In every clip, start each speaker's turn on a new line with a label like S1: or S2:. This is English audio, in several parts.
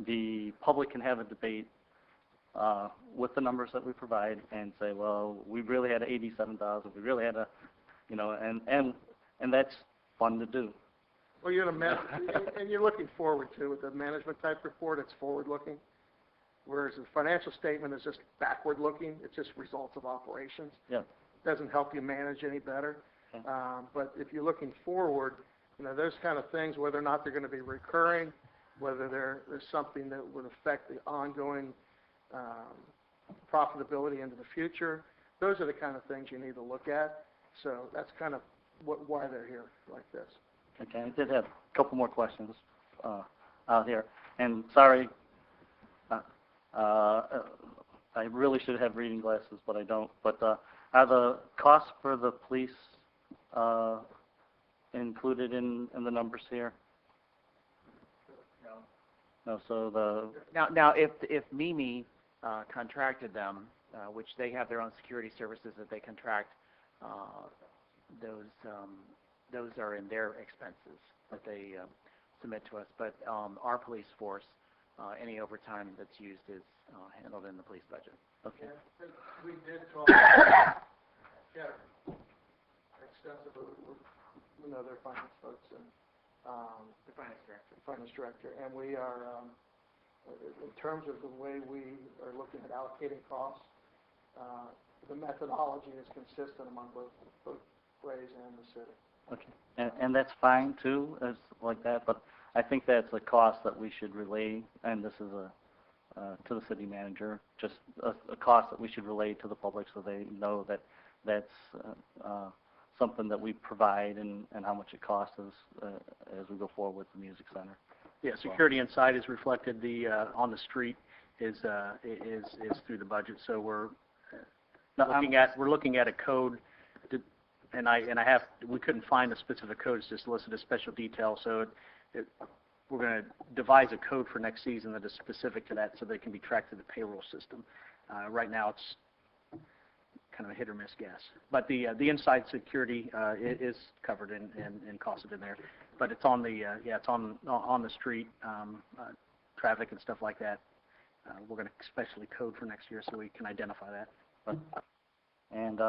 S1: the public can have a debate with the numbers that we provide and say, well, we really had 87,000, we really had a, you know, and that's fun to do.
S2: Well, you're and you're looking forward to with the management type report. It's forward looking, whereas the financial statement is just backward looking. It's just results of operations.
S1: Yeah.
S2: Doesn't help you manage any better.
S1: Okay.
S2: But if you're looking forward, you know, those kind of things, whether or not they're going to be recurring, whether there's something that would affect the ongoing profitability into the future, those are the kind of things you need to look at. So that's kind of why they're here like this.
S1: Okay, I did have a couple more questions out here, and sorry, I really should have reading glasses, but I don't. But are the costs for the police included in the numbers here? No. No. So
S3: now if Mimi contracted them, which they have their own security services that they contract, those are in their expenses that they submit to us. But our police force, any overtime that's used is handled in the police budget.
S1: Okay.
S2: Yeah, we did talk extensively with their finance folks and
S3: The
S2: finance director, and we are, in terms of the way we are looking at allocating costs, the methodology is consistent among both Rays and the city.
S1: Okay, and that's fine too, as like that. But I think that's a cost that we should relay, and this is to the city manager, just a cost that we should relay to the public so they know that that's something that we provide and how much it costs us as we go forward with the music center.
S4: Yeah, security inside is reflected. The on the street is through the budget. So we're looking at a code, we couldn't find the specific code. It's just listed as special detail. So we're going to devise a code for next season that is specific to that, so they can be tracked through the payroll system. Right now, it's kind of a hit or miss guess. But the inside security is covered and costed in there. But it's on the it's on the street, traffic and stuff like that. We're going to specially code for next year so we can identify that.
S1: And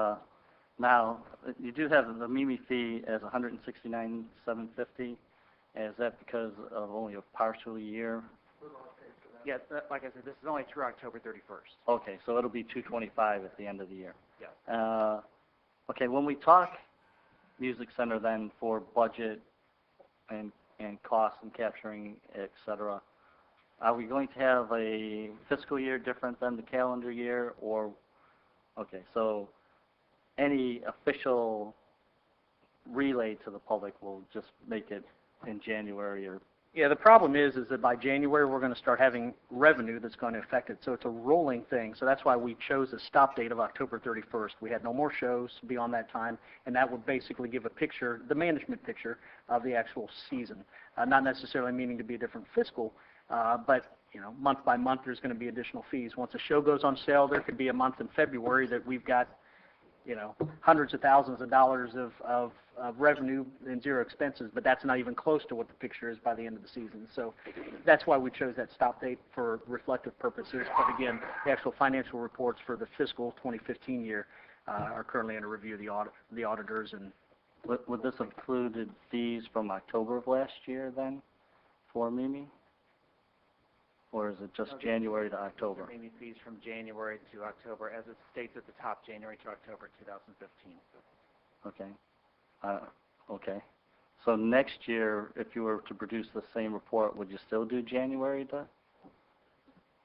S1: now you do have the Mimi fee as $169,750. Is that because of only a partial year?
S3: Yeah, like I said, this is only through October 31st.
S1: Okay, so it'll be $225 at the end of the year.
S3: Yeah.
S1: Okay, when we talk music center then for budget and costs and capturing, et cetera, are we going to have a fiscal year different than the calendar year, or okay, so any official relay to the public will just make it in January? Or
S4: yeah, the problem is that by January we're going to start having revenue that's going to affect it. So it's a rolling thing. So that's why we chose a stop date of October 31st. We had no more shows beyond that time, and that would basically give a picture, the management picture of the actual season. Not necessarily meaning to be a different fiscal, but month by month there's going to be additional fees. Once a show goes on sale, there could be a month in February that we've got hundreds of thousands of dollars of revenue and zero expenses, but that's not even close to what the picture is by the end of the season. So that's why we chose that stop date for reflective purposes. But again, the actual financial reports for the fiscal 2015 year are currently under review of the auditors. And
S1: would this included fees from October of last year then for Mimi? Or is it just January to October?
S3: Mimi fees from January to October, as it states at the top, January to October 2015.
S1: Okay. Okay. So next year, if you were to produce the same report, would you still do January to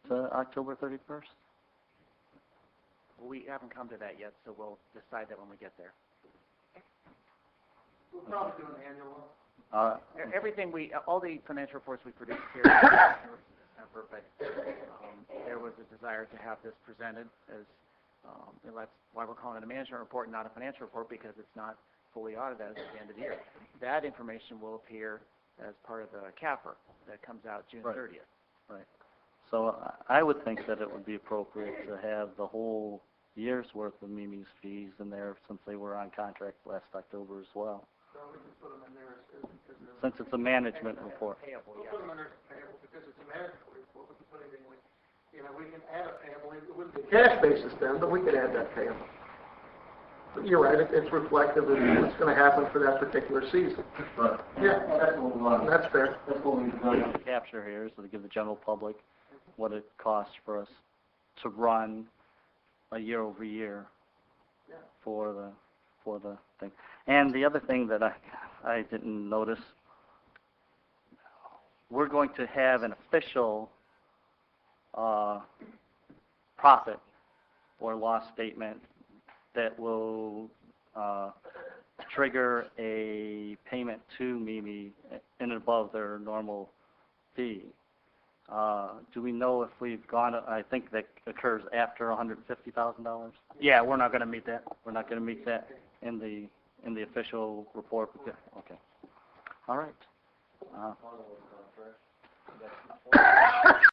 S1: October 31st?
S3: Well, we haven't come to that yet, so we'll decide that when we get there.
S2: We'll probably do an annual.
S3: Everything all the financial reports we produce here. But there was a desire to have this presented as, that's why we're calling it a management report, not a financial report, because it's not fully audited at the end of the year. That information will appear as part of the CAFR that comes out June 30th.
S1: Right. So I would think that it would be appropriate to have the whole year's worth of Mimi's fees in there, since they were on contract last October as well.
S2: So we can put them in there because
S1: since it's a management report.
S3: Payable,
S2: we'll put them in there as payable because it's a management report. you know, we can add a payable, it wouldn't be a cash basis then, but we could add that payable. But you're right, it's reflective of what's going to happen for that particular season.
S1: Right.
S2: Yeah,
S1: That's what we want.
S2: that's fair.
S1: That's what we're going to capture here, is to give the general public what it costs for us to run a year over year
S2: Yeah.
S1: for the thing. And the other thing that I didn't notice, we're going to have an official profit or loss statement that will trigger a payment to Mimi in and above their normal fee. Do we know if we've gone, I think that occurs after $150,000?
S4: Yeah, we're not going to meet that.
S1: We're not going to meet that in the official report? Okay. All right.